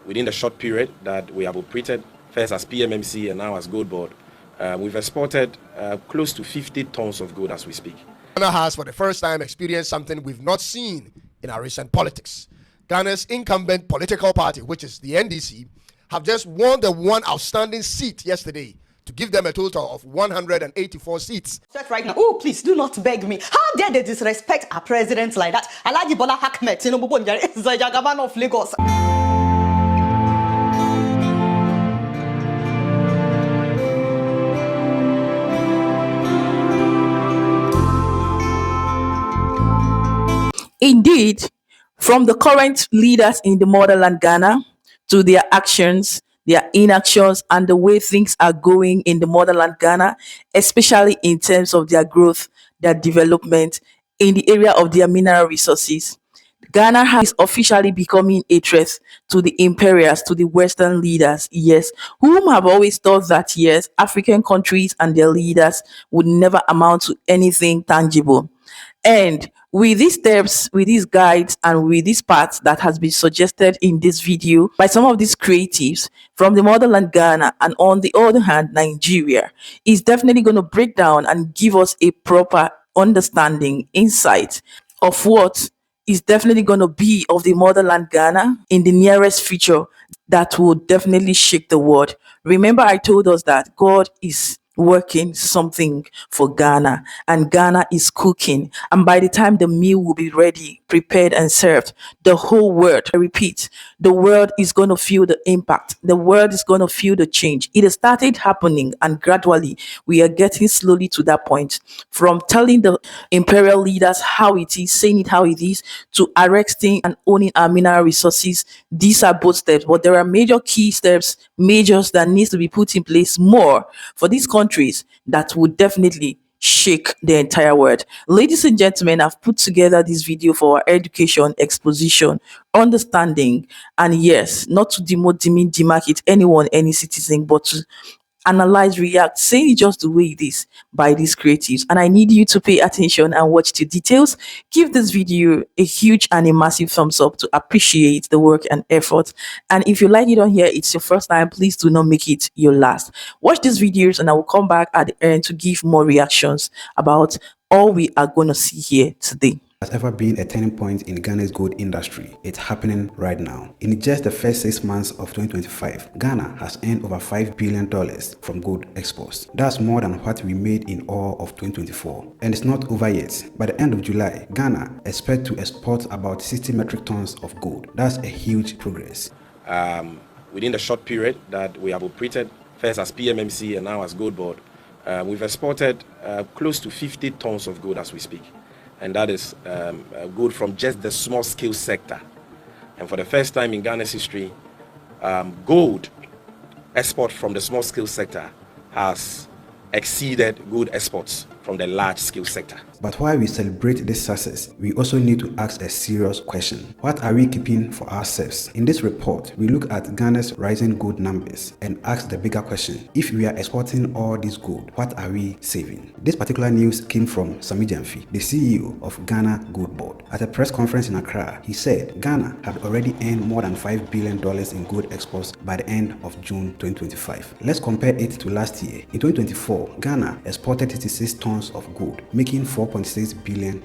Within the short period that we have operated, first as PMMC and now as Gold Board, we've exported close to 50 tons of gold as we speak. Ghana has, for the first time, experienced something we've not seen in our recent politics. Ghana's incumbent political party, which is the NDC, have just won the one outstanding seat yesterday to give them a total of 184 seats. Right now, oh, please do not beg me. How dare they disrespect our president like that? Alhaji Bola Ahmed Tinubu is the Jagaban of Lagos. Indeed, from the current leaders in the motherland Ghana to their actions, their inactions, and the way things are going in the motherland Ghana, especially in terms of their growth, their development in the area of their mineral resources, Ghana is officially becoming a threat to the imperials, to the Western leaders, yes, whom have always thought that, yes, African countries and their leaders would never amount to anything tangible. And with these steps, with these guides, and with these parts that has been suggested in this video by some of these creatives from the motherland Ghana, and on the other hand, Nigeria, is definitely going to break down and give us a proper understanding, insight of what is definitely going to be of the motherland Ghana in the nearest future that will definitely shake the world. Remember, I told us that God is working something for Ghana, and Ghana is cooking, and by the time the meal will be ready, prepared and served, the whole world, I repeat, the world is going to feel the impact. The world is going to feel the change. It has started happening, and gradually we are getting slowly to that point, from telling the imperial leaders how it is, saying it how it is, to arresting and owning our mineral resources. These are both steps, but there are major key steps, measures that needs to be put in place more for these countries that would definitely shake the entire world. Ladies and gentlemen, I've put together this video for our education, exposition, understanding, and yes, not to demarcate anyone, any citizen, but to analyze, react, saying it just the way it is by these creatives. And I need you to pay attention and watch the details. Give this video a huge and a massive thumbs up to appreciate the work and effort. And if you like it on here, it's your first time, please do not make it your last. Watch these videos and I will come back at the end to give more reactions about all we are going to see here today. Has ever been a turning point in Ghana's gold industry. It's happening right now. In just the first 6 months of 2025, Ghana has earned over $5 billion from gold exports. That's more than what we made in all of 2024. And it's not over yet. By the end of July, Ghana expects to export about 60 metric tons of gold. That's a huge progress. Within the short period that we have operated, first as PMMC and now as Gold Board, we've exported close to 50 tons of gold as we speak. And that is good from just the small scale sector. And for the first time in Ghana's history, gold export from the small scale sector has exceeded gold exports from the large scale sector. But while we celebrate this success, we also need to ask a serious question. What are we keeping for ourselves? In this report, we look at Ghana's rising gold numbers and ask the bigger question: if we are exporting all this gold, what are we saving? This particular news came from Sami Jamfi, the CEO of Ghana Gold Board. At a press conference in Accra, he said Ghana had already earned more than $5 billion in gold exports by the end of June 2025. Let's compare it to last year. In 2024, Ghana exported 36 tons of gold, making $4.6 billion.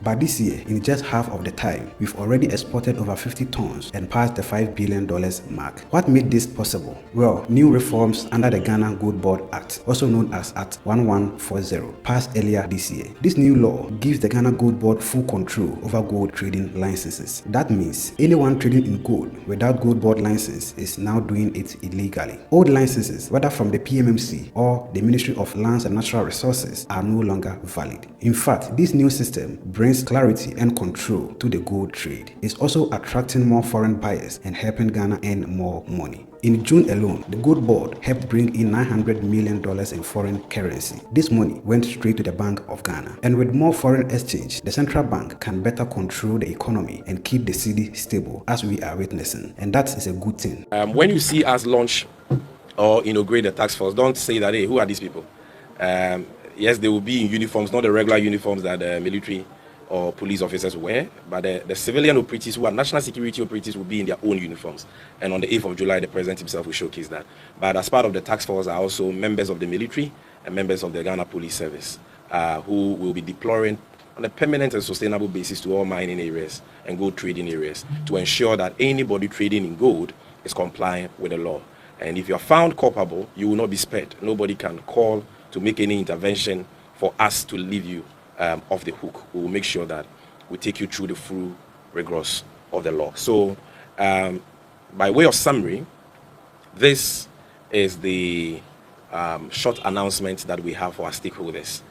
But this year, in just half of the time, we've already exported over 50 tons and passed the $5 billion mark. What made this possible? Well, new reforms under the Ghana Gold Board Act, also known as Act 1140, passed earlier this year. This new law gives the Ghana Gold Board full control over gold trading licenses. That means anyone trading in gold without Gold Board license is now doing it illegally. Old licenses, whether from the PMMC or the Ministry of Lands and Natural Resources, are no longer valid. In fact, this new system brings clarity and control to the gold trade. It's also attracting more foreign buyers and helping Ghana earn more money. In June alone, the Gold Board helped bring in $900 million in foreign currency. This money went straight to the Bank of Ghana. And with more foreign exchange, the central bank can better control the economy and keep the cedi stable, as we are witnessing. And that is a good thing. When you see us launch or inaugurate the task force, don't say that, hey, who are these people? Yes, they will be in uniforms, not the regular uniforms that the military or police officers wear, but the civilian operatives who are national security operatives will be in their own uniforms. And on the 8th of July, the president himself will showcase that. But as part of the task force are also members of the military and members of the Ghana Police Service who will be deploying on a permanent and sustainable basis to all mining areas and gold trading areas to ensure that anybody trading in gold is compliant with the law. And if you are found culpable, you will not be spared. Nobody can call to make any intervention for us to leave you off the hook. We will make sure that we take you through the full rigors of the law. So, by way of summary, this is the short announcement that we have for our stakeholders.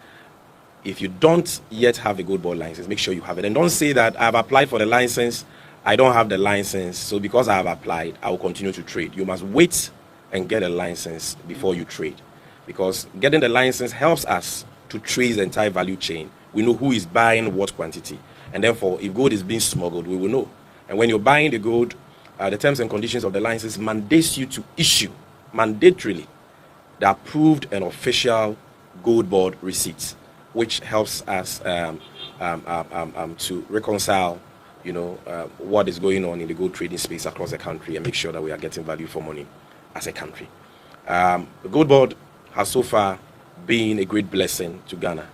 If you don't yet have a gold board license, make sure you have it. And don't say that I've applied for the license, I don't have the license, so because I have applied, I will continue to trade. You must wait and get a license before you trade. Because getting the license helps us to trace the entire value chain. We know who is buying what quantity. And therefore, if gold is being smuggled, we will know. And when you're buying the gold, the terms and conditions of the license mandates you to issue, mandatorily, the approved and official gold board receipts, which helps us to reconcile, what is going on in the gold trading space across the country and make sure that we are getting value for money as a country. The gold board has so far been a great blessing to Ghana,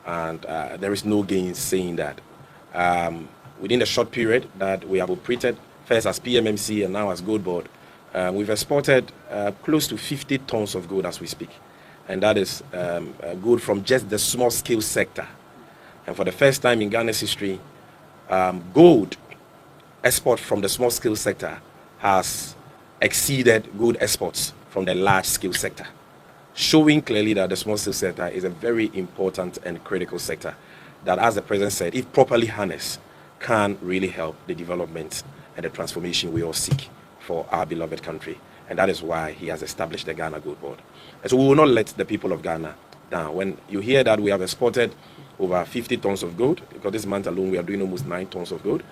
and there is no gain saying that. Within the short period that we have operated, first as PMMC and now as gold board, we've exported close to 50 tons of gold as we speak. And that is gold from just the small scale sector. And for the first time in Ghana's history, gold export from the small scale sector has exceeded gold exports from the large scale sector, showing clearly that the small scale sector is a very important and critical sector that, as the president said, if properly harnessed, can really help the development and the transformation we all seek for our beloved country. And that is why he has established the Ghana Gold Board. And so we will not let the people of Ghana down. When you hear that we have exported over 50 tons of gold, because this month alone we are doing almost 9 tons of gold,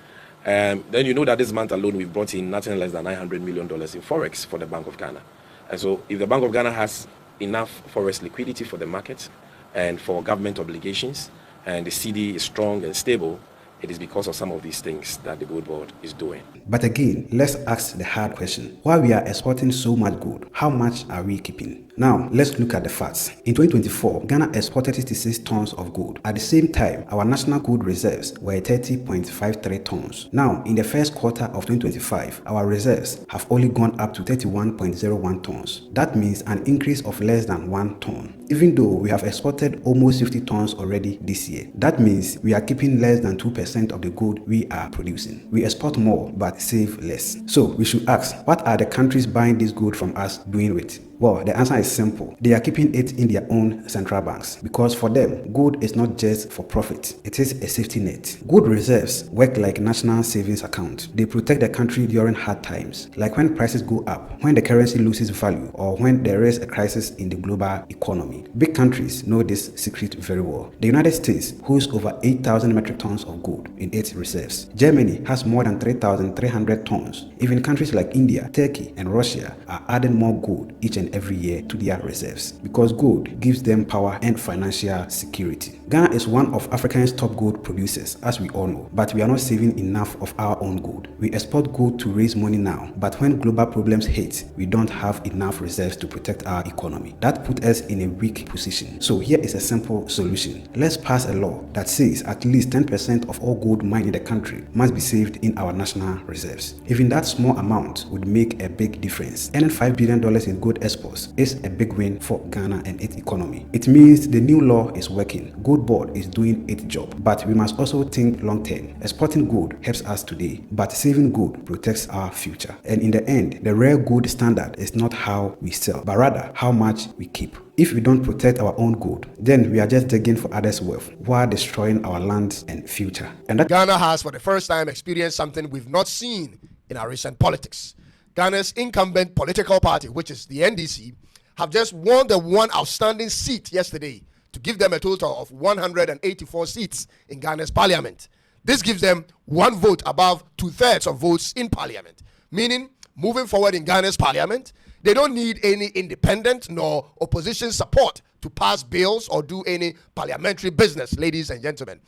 then you know that this month alone we've brought in nothing less than $900 million in forex for the Bank of Ghana. And so if the Bank of Ghana has enough forex liquidity for the market and for government obligations, and the cedi is strong and stable, it is because of some of these things that the gold board is doing. But again, let's ask the hard question. Why we are exporting so much gold? How much are we keeping? Now, let's look at the facts. In 2024, Ghana exported 66 tons of gold. At the same time, our national gold reserves were 30.53 tons. Now, in the first quarter of 2025, our reserves have only gone up to 31.01 tons. That means an increase of less than 1 ton. Even though we have exported almost 50 tons already this year, that means we are keeping less than 2% of the gold we are producing. We export more but save less. So we should ask, what are the countries buying this gold from us doing with? Well, the answer is simple. They are keeping it in their own central banks, because for them, gold is not just for profit, it is a safety net. Gold reserves work like national savings account. They protect the country during hard times, like when prices go up, when the currency loses value, or when there is a crisis in the global economy. Big countries know this secret very well. The United States holds over 8,000 metric tons of gold in its reserves. Germany has more than 3,300 tons. Even countries like India, Turkey, and Russia are adding more gold each and every year to their reserves, because gold gives them power and financial security. Ghana is one of Africa's top gold producers, as we all know, but we are not saving enough of our own gold. We export gold to raise money now, but when global problems hit, we don't have enough reserves to protect our economy. That puts us in a weak position. So here is a simple solution. Let's pass a law that says at least 10% of all gold mined in the country must be saved in our national reserves. Even that small amount would make a big difference. Earning $5 billion in gold exports is a big win for Ghana and its economy. It means the new law is working. Gold board is doing its job, but we must also think long term. Exporting gold helps us today, but saving gold protects our future. And in the end, the rare gold standard is not how we sell, but rather how much we keep. If we don't protect our own gold, then we are just digging for others' wealth while destroying our lands and future. And that Ghana has, for the first time, experienced something we've not seen in our recent politics. Ghana's incumbent political party, which is the NDC, have just won the one outstanding seat yesterday to give them a total of 184 seats in Ghana's parliament. This gives them one vote above 2/3 of votes in parliament, meaning moving forward in Ghana's parliament, they don't need any independent nor opposition support to pass bills or do any parliamentary business, ladies and gentlemen.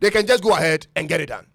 they can just go ahead and get it done.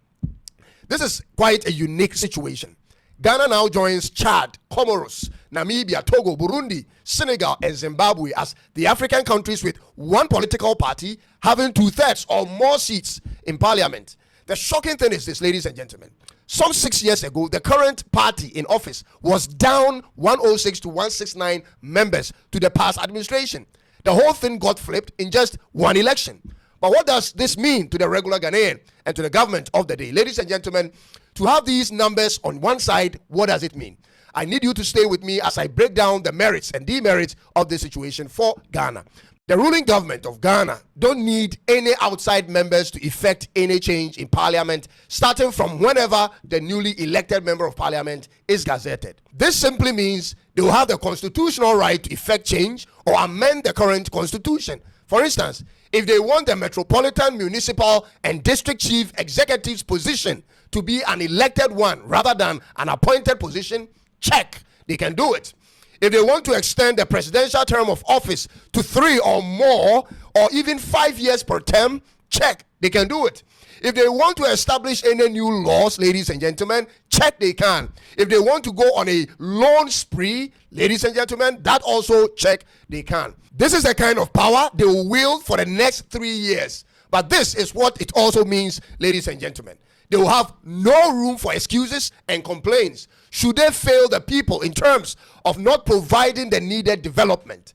This is quite a unique situation. Ghana now joins Chad, Comoros, Namibia, Togo, Burundi, Senegal, and Zimbabwe as the African countries with one political party having 2/3 or more seats in parliament. The shocking thing is this, ladies and gentlemen. Some 6 years ago, the current party in office was down 106 to 169 members to the past administration. The whole thing got flipped in just one election. But what does this mean to the regular Ghanaian and to the government of the day? Ladies and gentlemen, to have these numbers on one side, what does it mean? I need you to stay with me as I break down the merits and demerits of the situation for Ghana. The ruling government of Ghana don't need any outside members to effect any change in parliament, starting from whenever the newly elected member of parliament is gazetted. This simply means they will have the constitutional right to effect change or amend the current constitution. For instance, if they want the metropolitan, municipal, and district chief executive's position to be an elected one rather than an appointed position, check, they can do it. If they want to extend the presidential term of office to 3 or more, or even 5 years per term, check, they can do it. If they want to establish any new laws, ladies and gentlemen, check, they can. If they want to go on a loan spree, ladies and gentlemen, that also check, they can. This is the kind of power they will wield for the next 3 years. But this is what it also means, ladies and gentlemen. They will have no room for excuses and complaints should they fail the people in terms of not providing the needed development.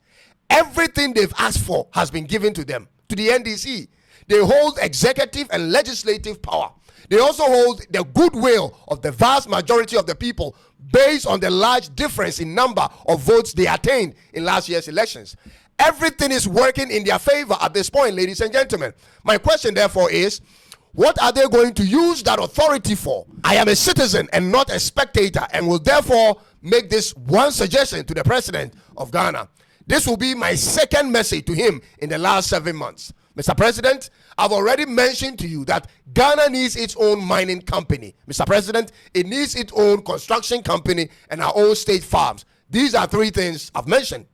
Everything they've asked for has been given to them, to the NDC. They hold executive and legislative power. They also hold the goodwill of the vast majority of the people based on the large difference in number of votes they attained in last year's elections. Everything is working in their favor at this point, ladies and gentlemen. My question, therefore, is, what are they going to use that authority for? I am a citizen and not a spectator, and will therefore make this one suggestion to the president of Ghana. This will be my second message to him in the last 7 months. Mr. President, I've already mentioned to you that Ghana needs its own mining company. Mr. President, it needs its own construction company and our own state farms. These are 3 things I've mentioned.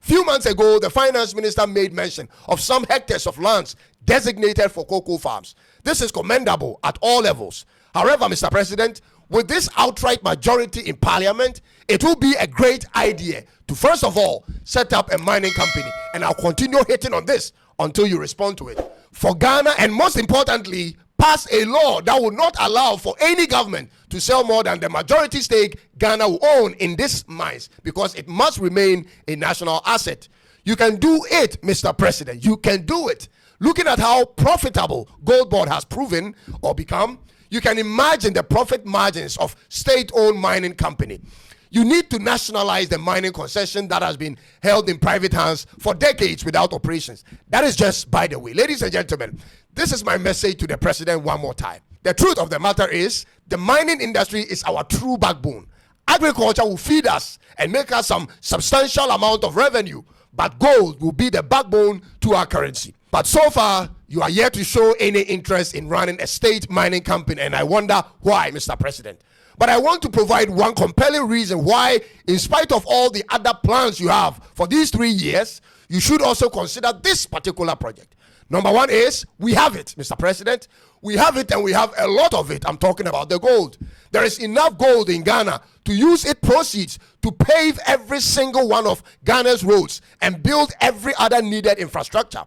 Few months ago, the finance minister made mention of some hectares of lands designated for cocoa farms. This is commendable at all levels. However, Mr. President, with this outright majority in parliament, it will be a great idea to first of all set up a mining company, and I'll continue hitting on this until you respond to it. For Ghana, and most importantly, pass a law that will not allow for any government to sell more than the majority stake Ghana will own in these mines, because it must remain a national asset. You can do it, Mr. President. You can do it. Looking at how profitable Gold Board has proven or become, you can imagine the profit margins of state-owned mining company. You need to nationalize the mining concession that has been held in private hands for decades without operations. That is just by the way. Ladies and gentlemen, this is my message to the president one more time. The truth of the matter is, the mining industry is our true backbone. Agriculture will feed us and make us some substantial amount of revenue, but gold will be the backbone to our currency. But so far, you are yet to show any interest in running a state mining company, and I wonder why, Mr. President. But I want to provide one compelling reason why, in spite of all the other plans you have for these 3 years, you should also consider this particular project. Number one is, we have it, Mr. President. We have it, and we have a lot of it. I'm talking about the gold. There is enough gold in Ghana to use its proceeds to pave every single one of Ghana's roads and build every other needed infrastructure.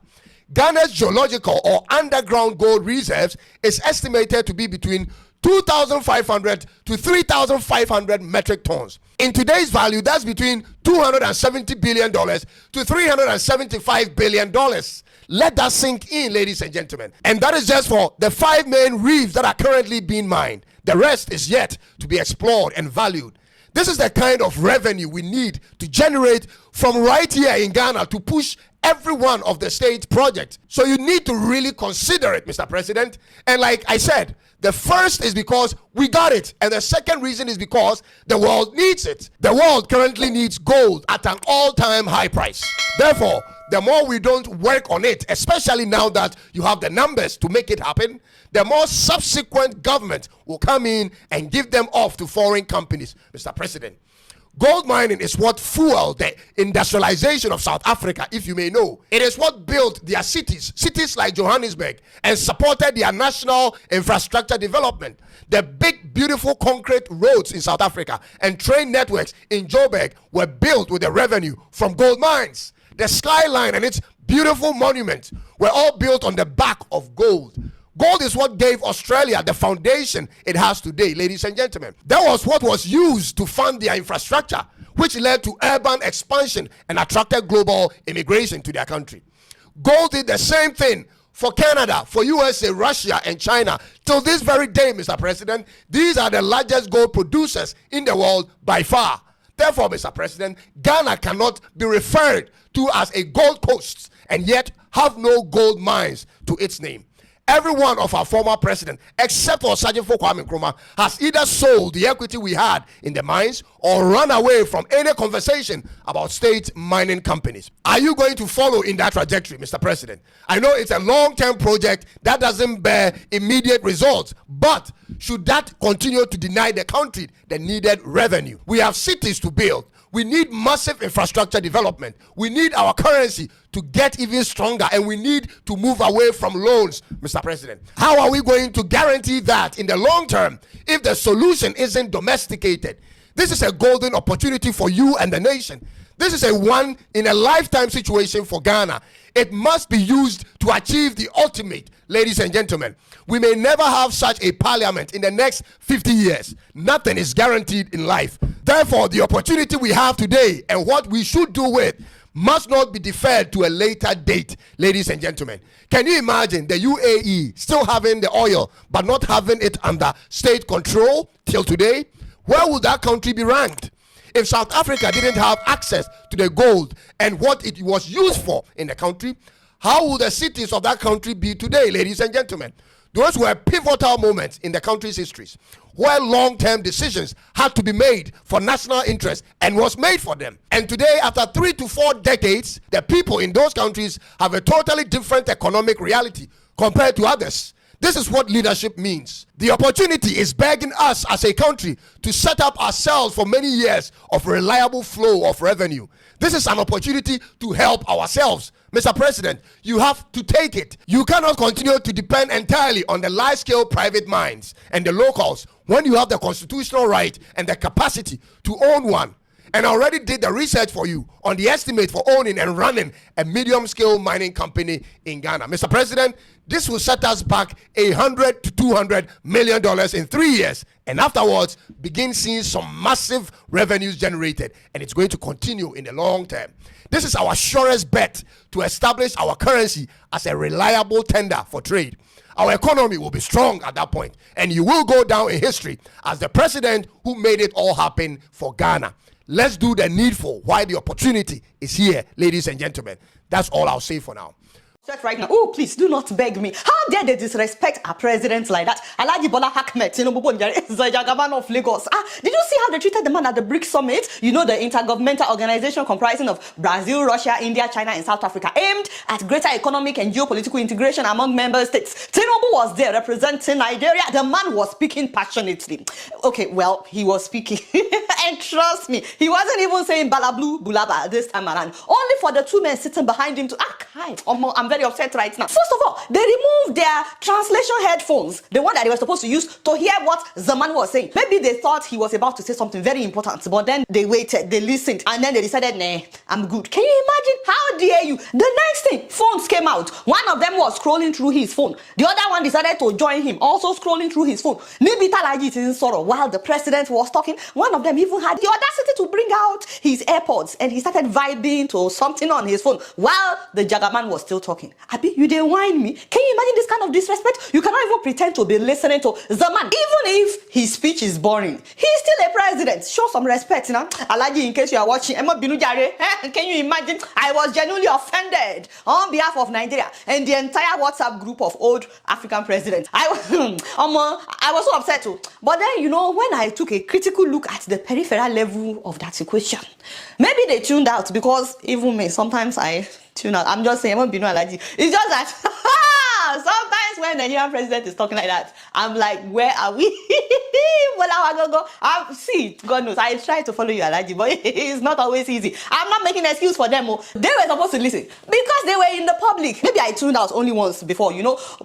Ghana's geological or underground gold reserves is estimated to be between 2,500 to 3,500 metric tons. In today's value, that's between $270 billion to $375 billion. Let that sink in, ladies and gentlemen. And that is just for the 5 main reefs that are currently being mined. The rest is yet to be explored and valued. This is the kind of revenue we need to generate from right here in Ghana to push every one of the state projects. So you need to really consider it, Mr. President. And like I said, the first is because we got it. And the second reason is because the world needs it. The world currently needs gold at an all-time high price. Therefore, the more we don't work on it, especially now that you have the numbers to make it happen, the more subsequent government will come in and give them off to foreign companies, Mr. President. Gold mining is what fueled the industrialization of South Africa, if you may know. It is what built their cities like Johannesburg, and supported their national infrastructure development. The big, beautiful concrete roads in South Africa and train networks in Joburg were built with the revenue from gold mines. The skyline and its beautiful monuments were all built on the back of gold. Gold is what gave Australia the foundation it has today, ladies and gentlemen. That was what was used to fund their infrastructure, which led to urban expansion and attracted global immigration to their country. Gold did the same thing for Canada, for USA, Russia, and China. Till this very day, Mr. President, these are the largest gold producers in the world by far. Therefore, Mr. President, Ghana cannot be referred to as a gold coast and yet have no gold mines to its name. Every one of our former president, except for Sergeant Kwame Nkrumah, has either sold the equity we had in the mines or run away from any conversation about state mining companies. Are you going to follow in that trajectory, Mr. President? I know it's a long-term project that doesn't bear immediate results, but should that continue to deny the country the needed revenue? We have cities to build. We need massive infrastructure development. We need our currency to get even stronger, and we need to move away from loans, Mr. President. How are we going to guarantee that in the long term if the solution isn't domesticated? This is a golden opportunity for you and the nation. This is a one-in-a-lifetime situation for Ghana. It must be used to achieve the ultimate, ladies and gentlemen. We may never have such a parliament in the next 50 years. Nothing is guaranteed in life. Therefore, the opportunity we have today and what we should do with must not be deferred to a later date, ladies and gentlemen. Can you imagine the UAE still having the oil but not having it under state control till today? Where would that country be ranked? If South Africa didn't have access to the gold and what it was used for in the country, how would the cities of that country be today, ladies and gentlemen? Those were pivotal moments in the country's histories where long-term decisions had to be made for national interest and was made for them. And today, after 3 to 4 decades, the people in those countries have a totally different economic reality compared to others. This is what leadership means. The opportunity is begging us as a country to set up ourselves for many years of reliable flow of revenue. This is an opportunity to help ourselves. Mr. President, you have to take it. You cannot continue to depend entirely on the large-scale private mines and the locals when you have the constitutional right and the capacity to own one. And I already did the research for you on the estimate for owning and running a medium-scale mining company in Ghana. Mr. President, this will set us back $100 to $200 million in 3 years, and afterwards begin seeing some massive revenues generated, and it's going to continue in the long term. This is our surest bet to establish our currency as a reliable tender for trade. Our economy will be strong at that point, and you will go down in history as the president who made it all happen for Ghana. Let's do the needful while the opportunity is here, ladies and gentlemen. That's all I'll say for now. Right now, oh, please do not beg me. How dare they disrespect our president like that? Alhaji Bola Ahmed Tinubu is the Jagaban of Lagos. Did you see how they treated the man at the BRICS summit? You know, the intergovernmental organization comprising of Brazil, Russia, India, China, and South Africa, aimed at greater economic and geopolitical integration among member states. Tinubu was there representing Nigeria. The man was speaking passionately. Okay, well, he was speaking. And trust me, he wasn't even saying balablu bulaba this time around. Only for the two men sitting behind him to I'm very upset right now. First of all, they removed their translation headphones, the one that they were supposed to use to hear what the man was saying. Maybe they thought he was about to say something very important, but then they waited, they listened, and then they decided, nah, I'm good. Can you imagine? How dare you? The next thing, phones came out. One of them was scrolling through his phone. The other one decided to join him, also scrolling through his phone. While the president was talking, one of them even had the audacity to bring out his AirPods and he started vibing to something on his phone while the Jagaman was still talking. Abi, you didn't whine me? Can you imagine this kind of disrespect? You cannot even pretend to be listening to the man. Even if his speech is boring, he's still a president. Show some respect, you know. Alhaji, in case you are watching, can you imagine? I was genuinely offended on behalf of Nigeria and the entire WhatsApp group of old African presidents. I was so upset too. But then, you know, when I took a critical look at the peripheral level of that equation, maybe they tuned out, because even me, sometimes I tune out. I'm just saying, it's just that sometimes when the Nigerian president is talking like that, I'm like, where are we? See, God knows, I try to follow you, Alaji, but it's not always easy. I'm not making an excuse for them. Oh. They were supposed to listen because they were in the public. Maybe I tuned out only once before,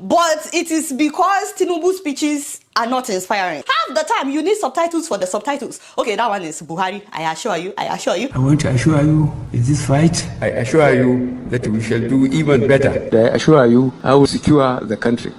but it is because Tinubu's speeches are not inspiring. Half the time, you need subtitles for the subtitles. Okay, that one is Buhari. I assure you. I want to assure you in this fight. I assure you that we shall do even better. I assure you I will secure the country.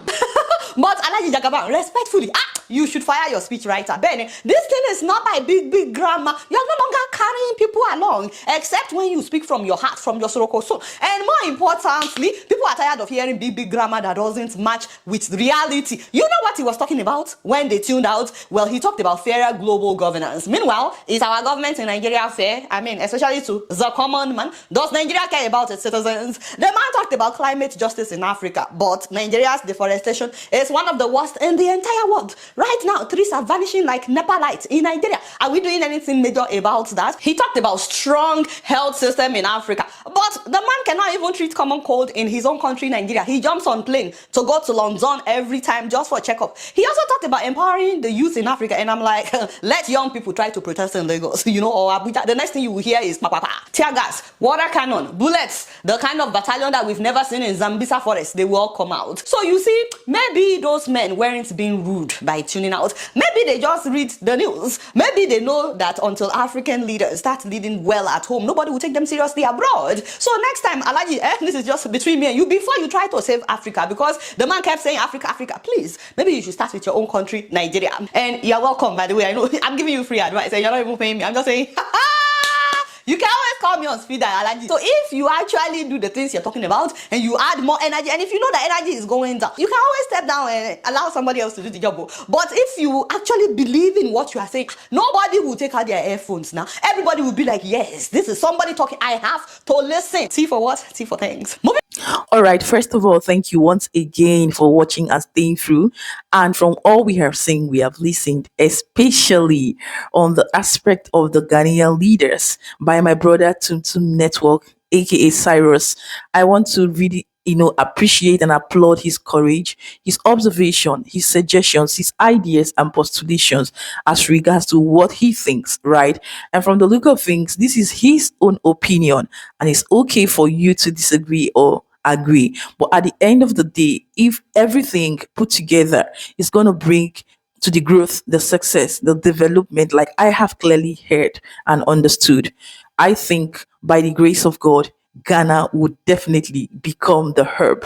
But Alhaji Jagaban, respectfully, you should fire your speechwriter. Benny, this thing is not by big grammar. You're no longer carrying people along, except when you speak from your heart, from your soroko soul. And more importantly, people are tired of hearing big grammar that doesn't match with reality. You know what he was talking about when they tuned out? Well, he talked about fairer global governance. Meanwhile, is our government in Nigeria fair? I mean, especially to the common man. Does Nigeria care about its citizens? The man talked about climate justice in Africa, but Nigeria's deforestation is one of the worst in the entire world. Right now, trees are vanishing like Nepal lights in Nigeria. Are we doing anything major about that? He talked about strong health system in Africa, but the man cannot even treat common cold in his own country, Nigeria. He jumps on plane to go to London every time just for a checkup. He also talked about empowering the youth in Africa, and I'm like, let young people try to protest in Lagos, or Abuja. The next thing you will hear is tear gas, water cannon, bullets, the kind of battalion that we've never seen in Zambisa forest. They will all come out. So you see, maybe those men weren't being rude by tuning out. Maybe they just read the news. Maybe they know that until African leaders start leading well at home, nobody will take them seriously abroad. So next time, Alhaji, this is just between me and you, before you try to save Africa, because the man kept saying Africa, Africa, please, maybe you should start with your own country, Nigeria. And you're welcome, by the way. I know I'm giving you free advice and you're not even paying me. I'm just saying, you can always call me on speed dial, Alaji. So if you actually do the things you're talking about and you add more energy, and if you know the energy is going down, you can always step down and allow somebody else to do the job. But if you actually believe in what you are saying, nobody will take out their earphones now. Everybody will be like, yes, this is somebody talking. I have to listen. T for what? T for thanks. Moving. All right. First of all, thank you once again for watching and staying through. And from all we have seen, we have listened, especially on the aspect of the Ghanaian leaders by my brother Tumtum Network, aka Cyrus. I want to really appreciate and applaud his courage, his observation, his suggestions, his ideas and postulations as regards to what he thinks, right? And from the look of things, this is his own opinion, and it's okay for you to disagree or agree. But at the end of the day, if everything put together is going to bring to the growth, the success, the development, like I have clearly heard and understood, I think by the grace of God, Ghana would definitely become the hub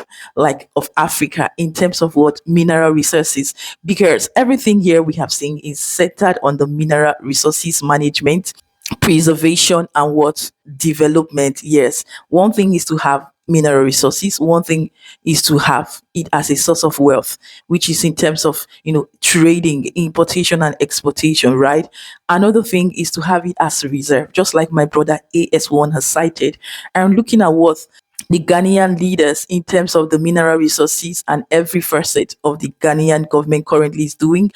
of Africa in terms of what mineral resources, because everything here we have seen is centered on the mineral resources management, preservation and what development. Yes, one thing is to have mineral resources, one thing is to have it as a source of wealth, which is in terms of trading, importation and exportation, right? Another thing is to have it as a reserve, just like my brother AS1 has cited. And looking at what the Ghanaian leaders in terms of the mineral resources and every facet of the Ghanaian government currently is doing,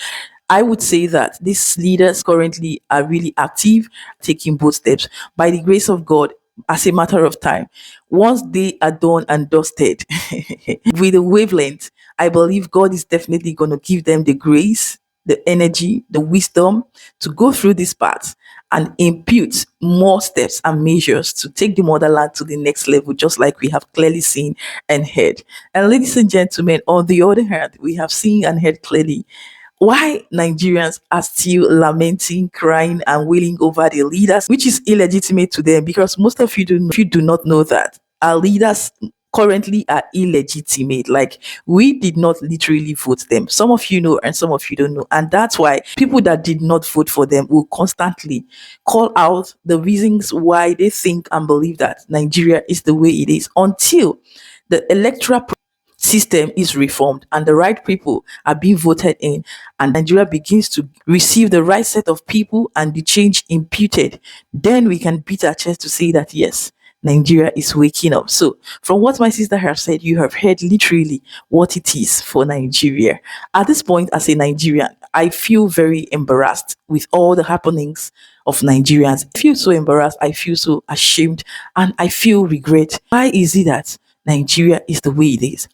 I would say that these leaders currently are really active, taking both steps. By the grace of God, as a matter of time, once they are done and dusted with the wavelength, I believe God is definitely going to give them the grace, the energy, the wisdom to go through this path and impute more steps and measures to take the motherland to the next level, just like we have clearly seen and heard. And ladies and gentlemen, on the other hand, we have seen and heard clearly why Nigerians are still lamenting, crying, and wailing over their leaders, which is illegitimate to them, because most of you do not know that our leaders currently are illegitimate. Like, we did not literally vote them. Some of you know and some of you don't know. And that's why people that did not vote for them will constantly call out the reasons why they think and believe that Nigeria is the way it is, until the electoral system is reformed and the right people are being voted in, and Nigeria begins to receive the right set of people and the change imputed. Then we can beat our chest to say that yes, Nigeria is waking up. So from what my sister has said, you have heard literally what it is for Nigeria. At this point, as a Nigerian, I feel very embarrassed with all the happenings of Nigerians. I feel so embarrassed, I feel so ashamed, and I feel regret. Why is it that Nigeria is the way it is?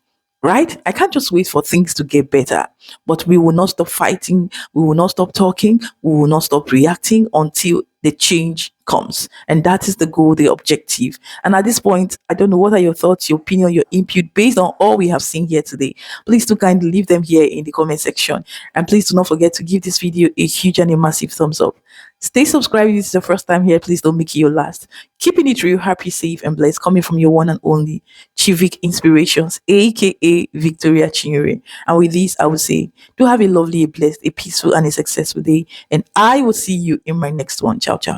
right? I can't just wait for things to get better, but we will not stop fighting. We will not stop talking. We will not stop reacting until the change comes. And that is the goal, the objective. And at this point, I don't know, what are your thoughts, your opinion, your input based on all we have seen here today? Please do kindly leave them here in the comment section. And please do not forget to give this video a huge and a massive thumbs up. Stay subscribed if this is your first time here. Please don't make it your last. Keeping it real, happy, safe, and blessed, coming from your one and only Civic Inspirations, aka Victoria Chinyere. And with this, I would say, do have a lovely, a blessed, a peaceful, and a successful day. And I will see you in my next one. Ciao, ciao.